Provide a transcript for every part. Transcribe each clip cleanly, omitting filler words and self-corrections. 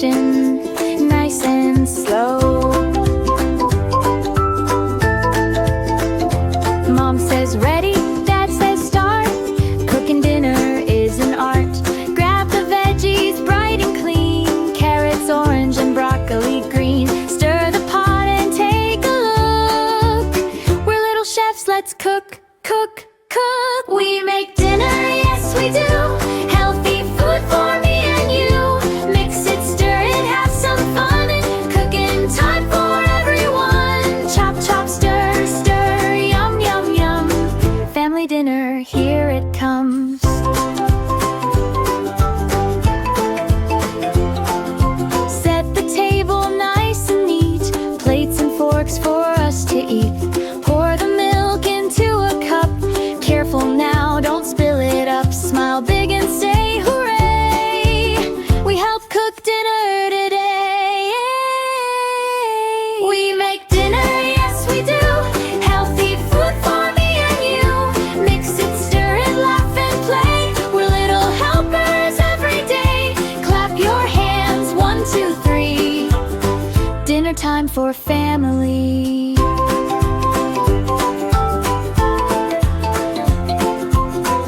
kitchen, nice and slow. Mom says ready, Dad says start. Cooking dinner is an art. Grab the veggies bright and clean, carrots orange and broccoli green. Stir the pot and take a look. We're little chefs, let's cook, cook, cook. We make dinner, yes we do. Healthy food for me and you. Mix it, stir it, have some fun. Cooking time for everyone. Chop, chop, stir, stir, yum, yum, yum. Family dinner, here it comes. Set the table nice and neat. Plates and forks for us to eat. Pour the milk into a cup. Careful now, don't spill it up. Smile big and say hooray. We help cook dinner today. We make dinner, yes we do. Healthy food for me and you. Mix it, stir it, laugh and play. We're little helpers every day. Clap your hands, 1, 2, 3. Dinner time for family.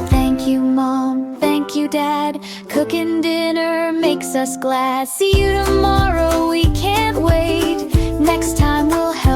Thank you, Mom. Thank you, Dad. Cooking dinner makes us glad. See you tomorrow, we can't wait. Next time we'll have